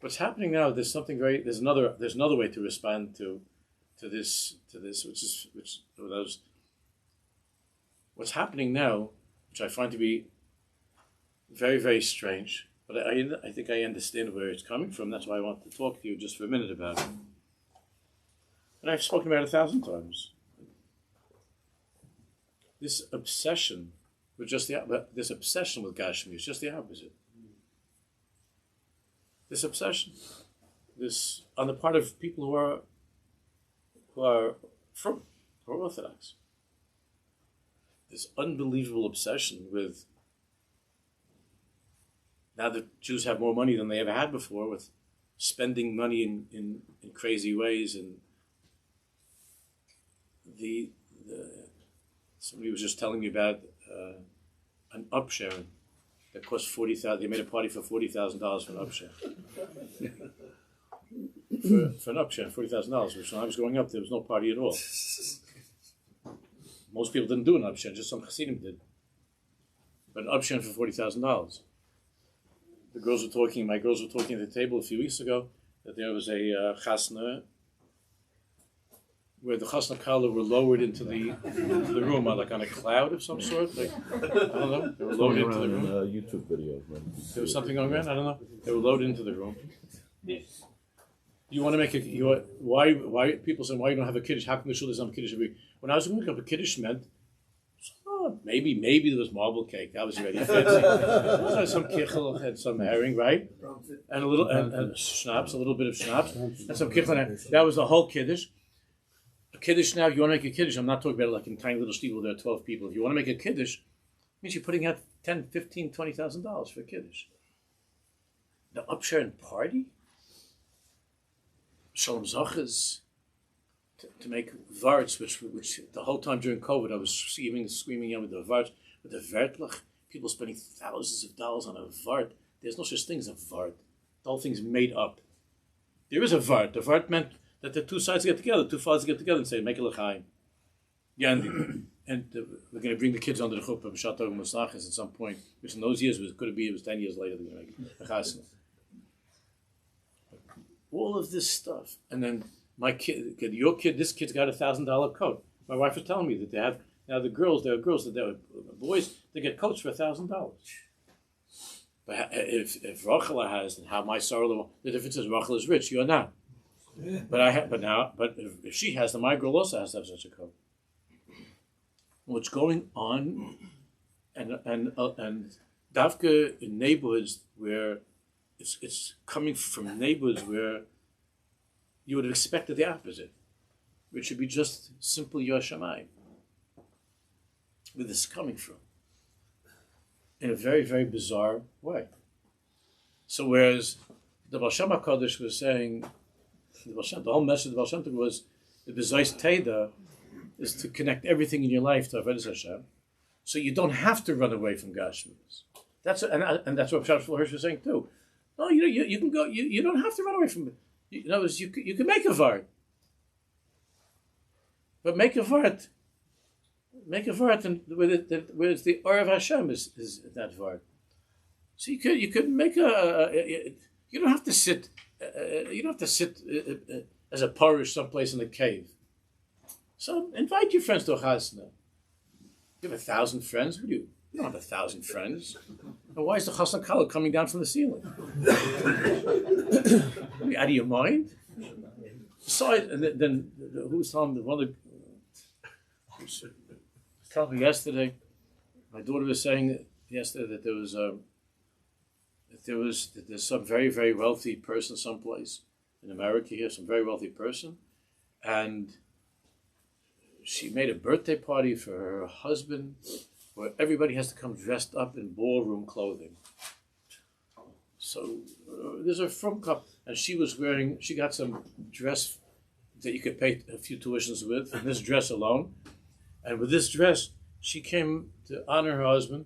what's happening now? There's another way to respond to this, what's happening now, which I find to be very, very strange. But I think I understand where it's coming from. That's why I want to talk to you just for a minute about it. And I've spoken about it 1,000 times. This obsession with this obsession with Gashmiyus, just the opposite. This obsession, this on the part of people who are Orthodox. This unbelievable obsession with, now that Jews have more money than they ever had before, with spending money in crazy ways, and somebody was just telling me about an upsharing that cost $40,000. They made a party for $40,000 for an upshare. for an upshare, $40,000. Which when I was growing up, there was no party at all. Most people didn't do an upshare, just some chassidim did. But an upshare for $40,000. My girls were talking at the table a few weeks ago that there was a chasna where the chasna kala were lowered into the room on a cloud of some sort. Like, I don't know. They were lowered into the room. YouTube videos. There was something going on. I don't know. They were loaded into the room. You want to make why people say why you don't have a kiddush? How come the shul doesn't have a kiddush? When I was looking up, a kiddush meant maybe there was marble cake. That was already fancy. Some kichel had some herring, right? And a little and schnapps, a little bit of schnapps, and some kichel. That was the whole kiddush. A kiddush now, if you want to make a kiddush, I'm not talking about it like in tiny little steeple, there are 12 people. If you want to make a kiddush, it means you're putting out $10,000, $15,000, $20,000 for a kiddush. The upshare and party? Shalom Zachas, to make varts, which the whole time during COVID I was screaming out with the varts, with the vertlach, people spending thousands of dollars on a vart. There's no such thing as a vart. The whole thing's made up. There is a vart. The vart meant that the two sides get together, two fathers get together and say, make a l'chaim. Yeah, and we're going to bring the kids under the chuppah of Shatov and Musachas at some point, which in those years it was 10 years later they're going to make a chasna. All of this stuff. And then this kid's got $1,000 coat. My wife was telling me that they have, now there are boys, they get coats for $1,000. But if Rachel has, then how my sorrow, the difference is Rachel is rich, you are not. But if she has, then my girl also has to have such a coat. What's going on, and Davka in neighborhoods where it's coming from neighborhoods where you would have expected the opposite, which should be just simple Yoshamayim. Where this is coming from, in a very, very bizarre way. So whereas the Baal Shem HaKadosh was saying, the whole message of the Baal Shem Tov was the Bezos Teda is to connect everything in your life to Avodas Hashem, so you don't have to run away from Gashmiyus. That's what Pshat Hirsch was saying too. No, you can go. You don't have to run away from it. In other words, you can make a vart, but make a vart, and where it's the Or of Hashem is that vart. So you could make you don't have to sit. You don't have to sit as a parish someplace in a cave. So invite your friends to a chasna. You have 1,000 friends. You don't have 1,000 friends. And why is the chasna kala coming down from the ceiling? Are you out of your mind? Besides, and then who was telling me? One of the telling me yesterday. My daughter was saying yesterday that there's some very, very wealthy person someplace in America here, some very wealthy person, and she made a birthday party for her husband where everybody has to come dressed up in ballroom clothing. So there's a from cup, and she got some dress that you could pay a few tuitions with, and this dress alone. And with this dress, she came to honor her husband.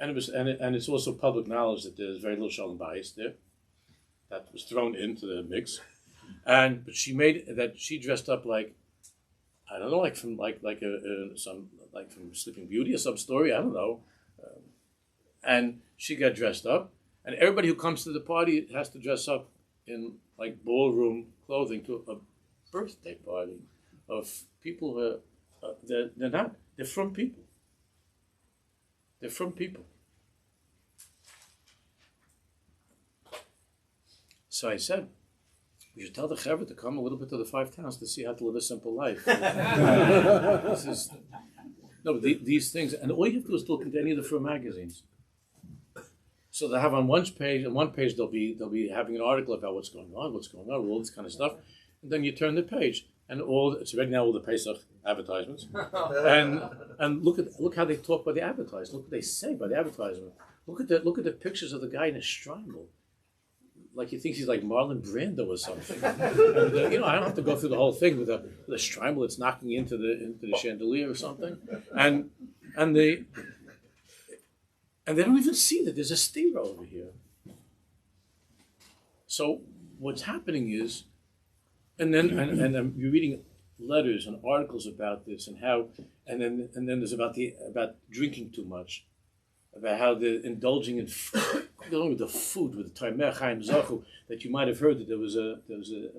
And it's also public knowledge that there's very little shalom bayis there. That was thrown into the mix, but she dressed up like, I don't know, like from from Sleeping Beauty or some story, I don't know, and she got dressed up, And everybody who comes to the party has to dress up in like ballroom clothing to a birthday party of people who are, they're from people. They're from people. So I said, we should tell the Chaver to come a little bit to the 5 towns to see how to live a simple life. But these things, and all you have to do is look into any of the Frum magazines. So they have on one page they'll be having an article about what's going on, all this kind of stuff. And then you turn the page, and it's already now all the Pesach advertisements. And look how they talk about the advertisement. Look what they say about the advertisement. Look at the pictures of the guy in a strangle. Like he thinks he's like Marlon Brando or something. And, I don't have to go through the whole thing with a strangle that's knocking into the chandelier or something. And they don't even see that there's a stira over here. So what's happening is, and then you're reading letters and articles about this and how, and then there's about drinking too much, about how they're indulging in with the food, with the Taimeh Chaim Zachu, that you might have heard that there was a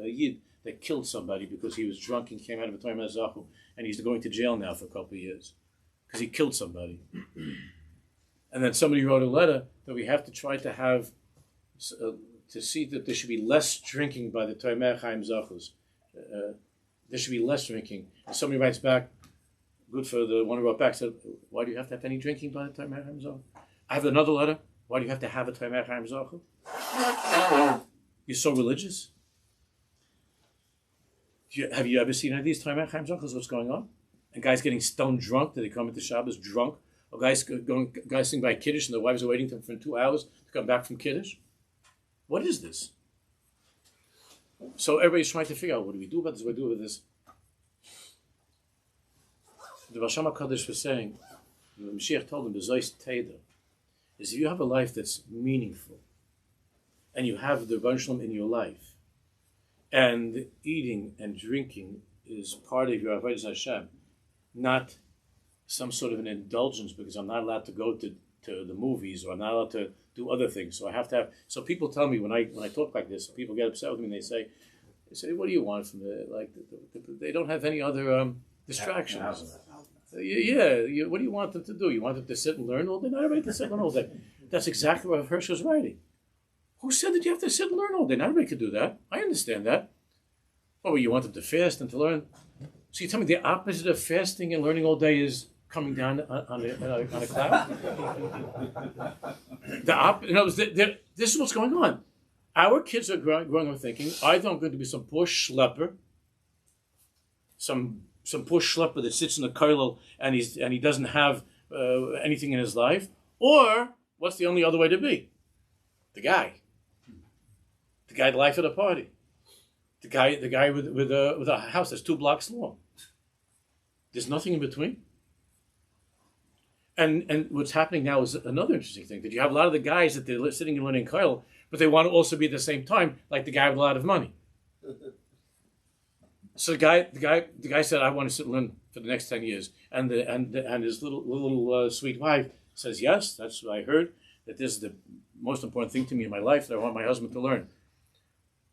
Yid that killed somebody because he was drunk and came out of a Taimeh Zachu, and he's going to jail now for a couple of years because he killed somebody. And then somebody wrote a letter that we have to try to have, to see that there should be less drinking by the Taimeh Chaim Zachus. There should be less drinking. And somebody writes back, good for the one who wrote back, said, why do you have to have any drinking by the Taimeh Chaim Zachu? I have another letter. Why do you have to have a Taimeh Chaim Zachu? You're so religious? Have you ever seen any of these Taimeh Chaim Zachus? What's going on? And guys getting stone drunk, that they come into Shabbos drunk. Or guys sing by Kiddush and the wives are waiting for them for 2 hours to come back from Kiddush. What is this? So everybody's trying to figure out, what do we do about this? What do we do with this? The Rosh HaKadosh was saying, the Mashiach told him, the Zois Teda, is if you have a life that's meaningful, and you have the Rebbeinu Shalom in your life, and eating and drinking is part of your Avodas Hashem, not some sort of an indulgence because I'm not allowed to go to the movies or I'm not allowed to do other things. So I have to have. So people tell me when I talk like this, people get upset with me and they say, what do you want from they don't have any other distractions. What do you want them to do? You want them to sit and learn all day? Not everybody can sit and learn all day. That's exactly what Hirsch was writing. Who said that you have to sit and learn all day? Not everybody could do that. I understand that. Oh, you want them to fast and to learn? So you tell me the opposite of fasting and learning all day is coming down on a cloud? This is what's going on. Our kids are growing up thinking, either I'm going to be some poor schlepper, some poor schlepper that sits in the kollel and he doesn't have anything in his life, or what's the only other way to be? The guy, the life of the party, the guy with a house that's 2 blocks long. There's nothing in between. And what's happening now is another interesting thing, that you have a lot of the guys that they're sitting and learning kollel, but they want to also be at the same time like the guy with a lot of money. So the guy said, I want to sit and learn for the next 10 years. And his little sweet wife says, yes, that's what I heard, that this is the most important thing to me in my life, that I want my husband to learn.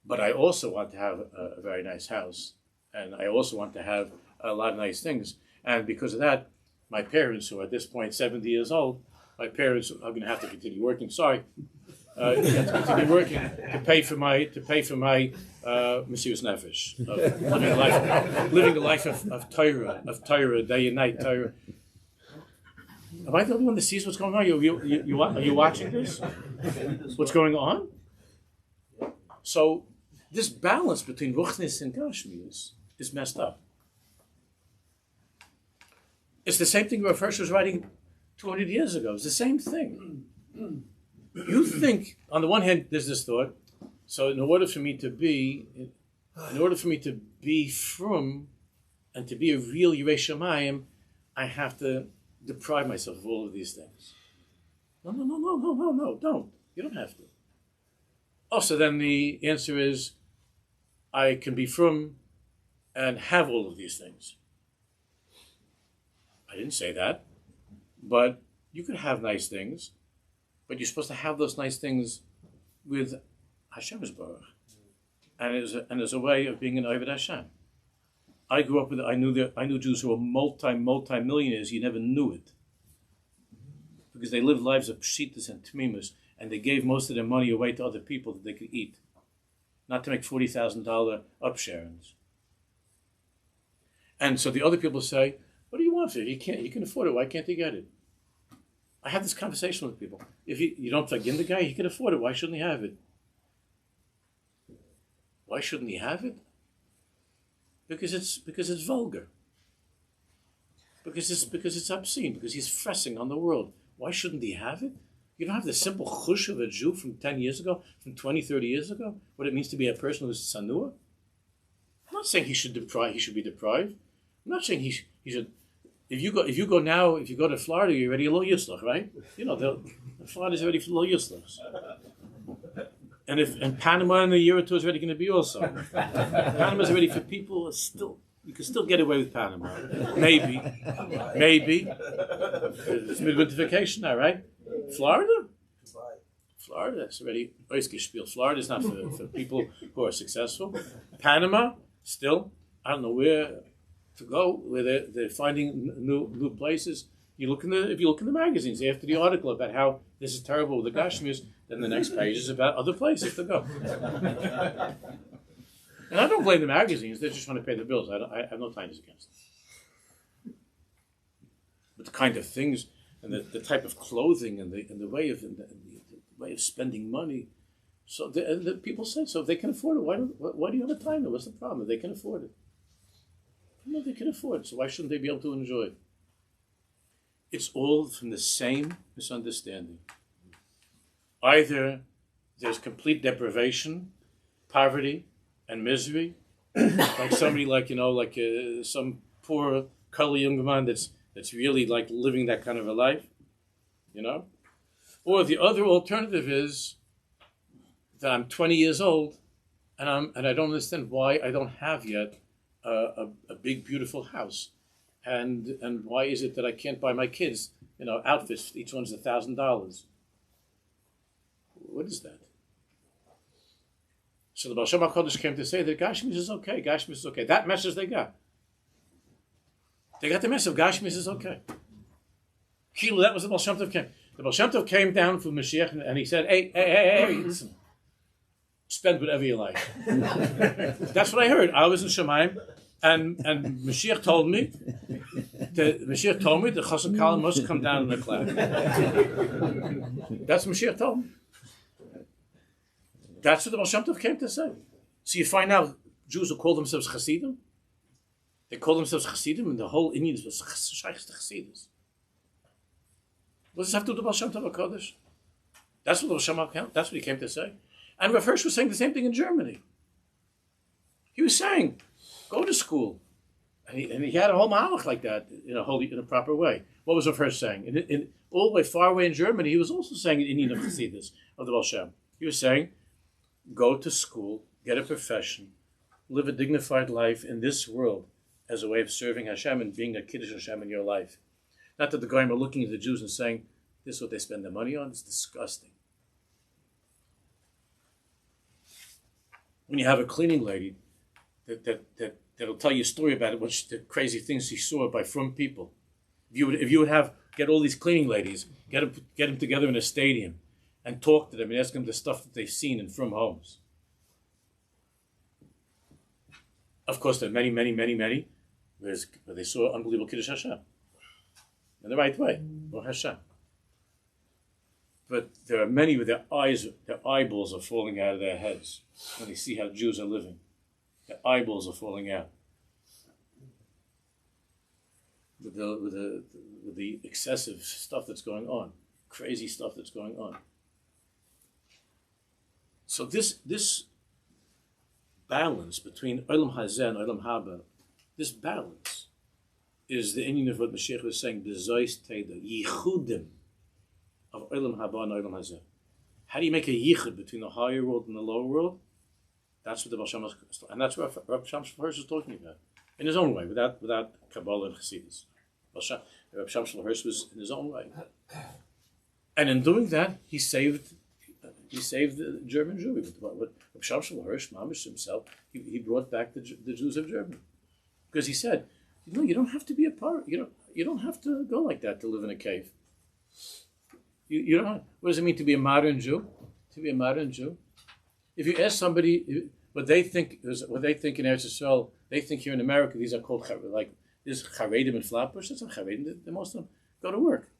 But I also want to have a very nice house. And I also want to have a lot of nice things. And because of that, my parents, who are at this point 70 years old, my parents are going to have to continue working. Sorry, have to continue working to pay for my Mesiras Nefesh, living the life of Torah, day and night Torah. Am I the only one that sees what's going on? Are you watching this? What's going on? So this balance between Ruchnis and Gashmiyus is messed up. It's the same thing Rav Hirsch was writing 200 years ago. It's the same thing. You think, on the one hand, there's this thought, so in order for me to be frum and to be a real Yirei Shamayim, I have to deprive myself of all of these things. No, don't. You don't have to. Oh, so then the answer is, I can be frum and have all of these things. I didn't say that, but you could have nice things, But you're supposed to have those nice things with Hashem's Baruch. And it's a way of being an Oved Hashem. I grew up with, I knew Jews who were multi-millionaires. You never knew it. Because they lived lives of pshitas and tmimus, and they gave most of their money away to other people that they could eat. Not to make $40,000 upsharings. And so the other people say, what do you want for it? You can afford it. Why can't you get it? I have this conversation with people. If you don't forgive the guy, he can afford it. Why shouldn't he have it? Why shouldn't he have it? Because it's vulgar. Because it's obscene. Because he's fressing on the world. Why shouldn't he have it? You don't have the simple chush of a Jew from 10 years ago, from 20, 30 years ago, what it means to be a person who's tzanua. I'm not saying he should be deprived. I'm not saying he should. If you go to Florida, you're already a lo yislach, right? You know, Florida's already lo yislach. And Panama in a year or two is already going to be also. Panama's already for people still. You can still get away with Panama. Maybe. It's midwinter vacation now, right? Florida, it's already ausgespielt. Florida is not for people who are successful. Panama, still, I don't know where to go, where they're finding new places. If you look in the magazines, after the article about how this is terrible with the Gashmiyus, then the next page is about other places to go. And I don't blame the magazines; they're just trying to pay the bills. I have no ties against them. But the kind of things and the type of clothing and the way of spending money, so the people say so. If they can afford it, why do you have a time? What's the problem? If they can afford it, no, they can afford it. So why shouldn't they be able to enjoy it? It's all from the same misunderstanding. Either there's complete deprivation, poverty, and misery, like somebody some poor Kali young man that's really like living that kind of a life, or the other alternative is that I'm 20 years old and I don't understand why I don't have yet a big beautiful house, and why is it that I can't buy my kids outfits? Each one's $1,000. What is that? So the Baal Shem HaKadosh came to say that Gashmiyus is okay. Gashmiyus is okay. That message they got. They got the message of Gashmiyus is okay. That was the Baal Shem Tov came. The Baal Shem Tov came down from Mashiach and he said, hey, listen. Spend whatever you like. That's what I heard. I was in Shemaim and Mashiach told me the Chassan Kala must come down in the cloud. That's what Mashiach told me. That's what the Baal Shem Tov came to say. So you find out Jews who call themselves Chassidim, they call themselves Chassidim, and the whole Indians was Shaykhs to Chassidus. What does this have to do with the Baal Shem Tov HaKadosh? That's what the Baal Shem Tov, that's what he came to say. And Rav Hirsch was saying the same thing in Germany. He was saying, go to school. And he had a whole mahalach like that in a proper way. What was Rav Hirsch saying? In all the way far away in Germany, he was also saying in Indian of Chassidus, of the Baal Shem. He was saying, go to school, get a profession, live a dignified life in this world as a way of serving Hashem and being a Kiddush Hashem in your life. Not that the Goyim are looking at the Jews and saying, this is what they spend their money on. It's disgusting. When you have a cleaning lady that'll tell you a story about it, the crazy things she saw by from people. If you would get all these cleaning ladies, get them together in a stadium, and talk to them and ask them the stuff that they've seen in from homes. Of course, there are many where they saw unbelievable Kiddush Hashem in the right way, or Hashem. But there are many where their eyeballs are falling out of their heads when they see how Jews are living. Their eyeballs are falling out with the excessive stuff that's going on, crazy stuff that's going on. So this balance between Olam Hazeh and Olam Haba, this balance is the Indian of what Mashiach was saying, B'zois Teda, Yichudim of Olam Haba and Olam Hazeh. How do you make a yichud between the higher world and the lower world? That's what the Baal Shem was, and that's what Rav Shem Hirsch is talking about, in his own way, without Kabbalah and Chassidus. Rav Shem Hirsch was in his own way. And in doing that, he saved the German Jew. What Shamshul Hirsch, Mamish himself, he brought back the Jews of Germany. Because he said, you don't have to be a part, you don't have to go like that to live in a cave. You don't. What does it mean to be a modern Jew? To be a modern Jew? If you ask somebody what they think in Eretz Yisrael, they think here in America these are called like this Charedim and Flatbush. That's not Charedim. The most of them go to work.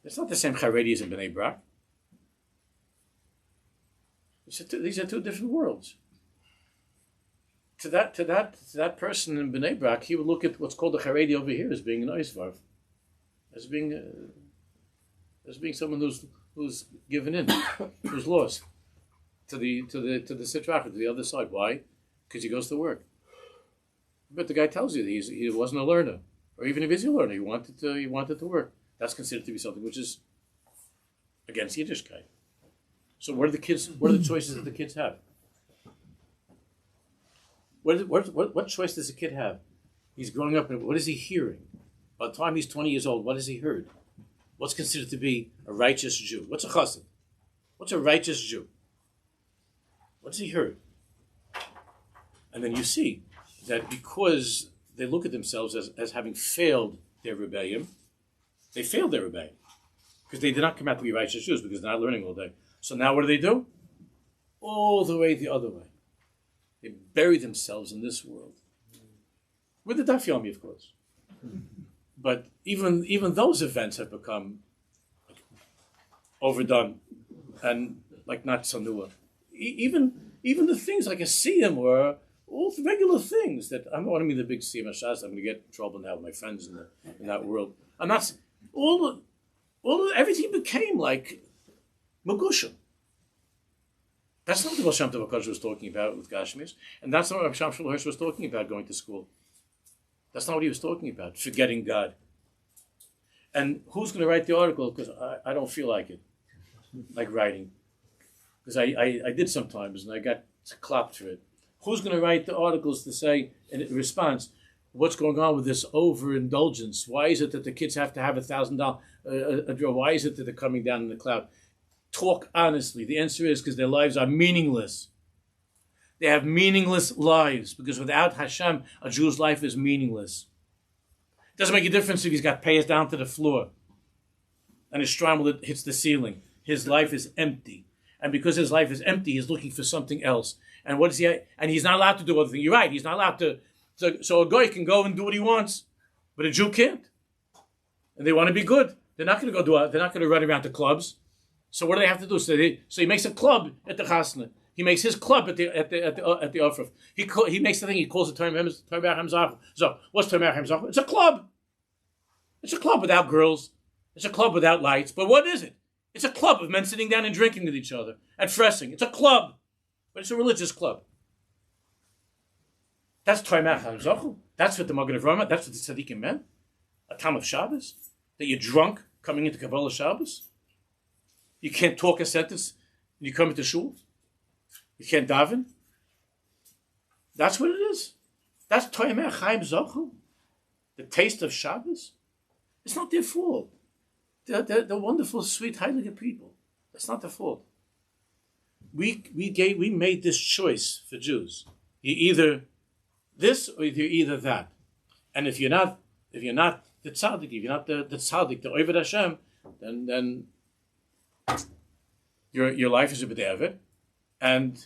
It's not the same Charedi as in Bnei Brak. These are two different worlds. To that person in Bnei Brak, he would look at what's called the Charedi over here as being an Oisvarv, as being someone who's given in, who's lost to the Sitrach, to the other side. Why? Because he goes to work. But the guy tells you that he wasn't a learner, or even if he's a learner, he wanted to work. That's considered to be something which is against Yiddishkeit. So what are the choices that the kids have? What choice does a kid have? He's growing up, and what is he hearing? By the time he's 20 years old, what has he heard? What's considered to be a righteous Jew? What's a chassid? What's a righteous Jew? What's he heard? And then you see that because they look at themselves as having failed their rebellion, they failed their rebellion because they did not come out to be righteous Jews because they're not learning all day. So now what do? All the way the other way. They bury themselves in this world. With the Daf Yomi, of course. But even those events have become overdone and like not sanua. Even the things like a siyum or all the regular things that I don't want to be the big siyum hashas. I'm going to get in trouble now with my friends in that world. I'm not everything became like Magushim. That's not what Baal Shem Tov HaKadosh was talking about with Gashmiyus, and that's not what Shamshul Hirsch was talking about going to school. That's not what he was talking about, forgetting God. And who's going to write the article? Because I don't feel like it, like writing. Because I did sometimes, and I got clapped for it. Who's going to write the articles to say, in response, what's going on with this overindulgence? Why is it that the kids have to have $1,000 a draw? Why is it that they're coming down in the cloud? Talk honestly. The answer is because their lives are meaningless. They have meaningless lives because without Hashem, a Jew's life is meaningless. It doesn't make a difference if he's got payas down to the floor and his shtreimel hits the ceiling. His life is empty. And because his life is empty, he's looking for something else. And what is he? And he's not allowed to do other things. You're right. He's not allowed to. So a goy can go and do what he wants, but a Jew can't. And they want to be good. They're not going to go they're not going to run around to clubs. So what do they have to do? So he makes a club at the chasna. He makes his club at the ofruf. He makes the thing. He calls it Torah Hamzach. So what's Torah Hamzach? It's a club. It's a club without girls. It's a club without lights. But what is it? It's a club of men sitting down and drinking with each other and fressing. It's a club, but it's a religious club. That's Torah Hamzach. That's what the Magen of Rama. That's what the tzaddikim meant. A time of Shabbos that you're drunk coming into Kabbalah Shabbos. You can't talk a sentence when you come into shul. You can't daven. That's what it is. That's Toyameh Chaim Zochel. The taste of Shabbos. It's not their fault. They're wonderful, sweet, heilige people. That's not their fault. We made this choice for Jews. You're either this or you're either that. And if you're not the tzaddik, if you're not the tzaddik, the Oved Hashem, then your life is a bit of it, and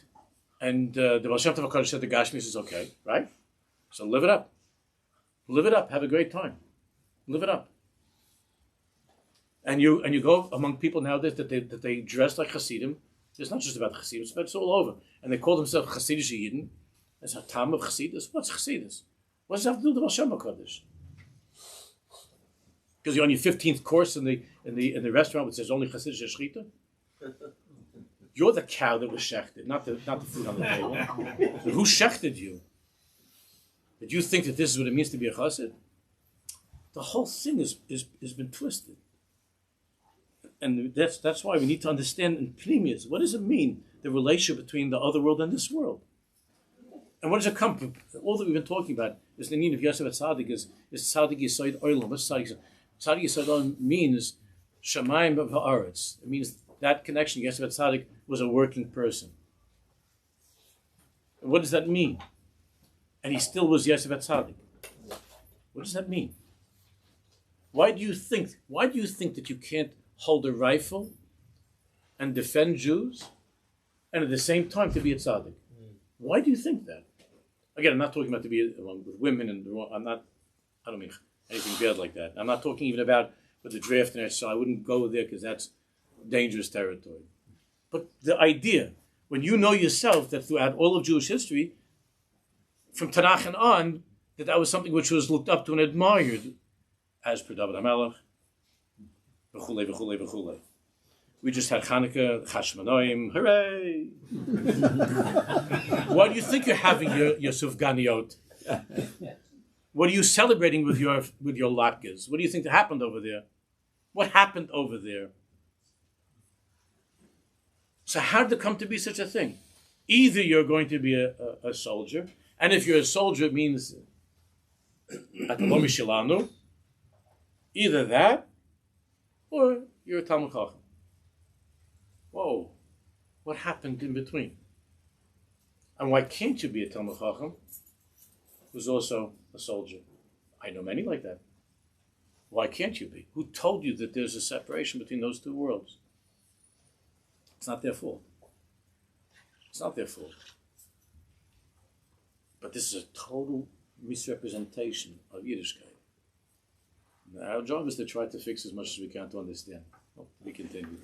the Baal Shem Tov HaKadosh said the Gashmiyus is okay, right? So live it up, have a great time, live it up, and you go among people nowadays that they dress like Hasidim. It's not just about Chasidus, but it's all over, and they call themselves Chassidish Yidden. It's a tam of Chasidus. What's Chasidus? What does that have to do with the Baal Shem HaKadosh? Because you're on your 15th course in the restaurant which says only Chassidish Shechita. You're the cow that was shechted, not the food on the table. So who shechted you? Did you think that this is what it means to be a chassid? The whole thing has been twisted, and that's why we need to understand in Pnimius, what does it mean, the relationship between the other world and this world, and what does it come from? All that we've been talking about is the need of Yosef Tzaddik is Tzaddik Yisoid Olam. What's Tzaddik? Tzaddik Yisrael means Shamayim v'Haaretz. It means that connection, Yosef Tzaddik was a working person. And what does that mean? And he still was Yosef Tzaddik. What does that mean? Why do you think that you can't hold a rifle and defend Jews and at the same time to be a tzaddik? Why do you think that? Again, I'm not talking about to be along with women, and I don't mean anything bad like that. I'm not talking even about with the draft and so I wouldn't go there because that's dangerous territory. But the idea, when you know yourself that throughout all of Jewish history, from Tanakh and on, that was something which was looked up to and admired, as per David HaMelech, v'chulei, v'chulei, v'chulei. We just had Hanukkah, Chashmonaim, hooray! Why do you think you're having your Sufganiyot? What are you celebrating with your latkes? What do you think that happened over there? What happened over there? So how did it come to be such a thing? Either you're going to be a soldier, and if you're a soldier, it means either that, or you're a Talmud Chacham. Whoa, what happened in between? And why can't you be a Talmud Chacham who's also a soldier? I know many like that. Why can't you be? Who told you that there's a separation between those two worlds? It's not their fault. It's not their fault. But this is a total misrepresentation of Yiddishkeit. Our job is to try to fix as much as we can to understand. We continue.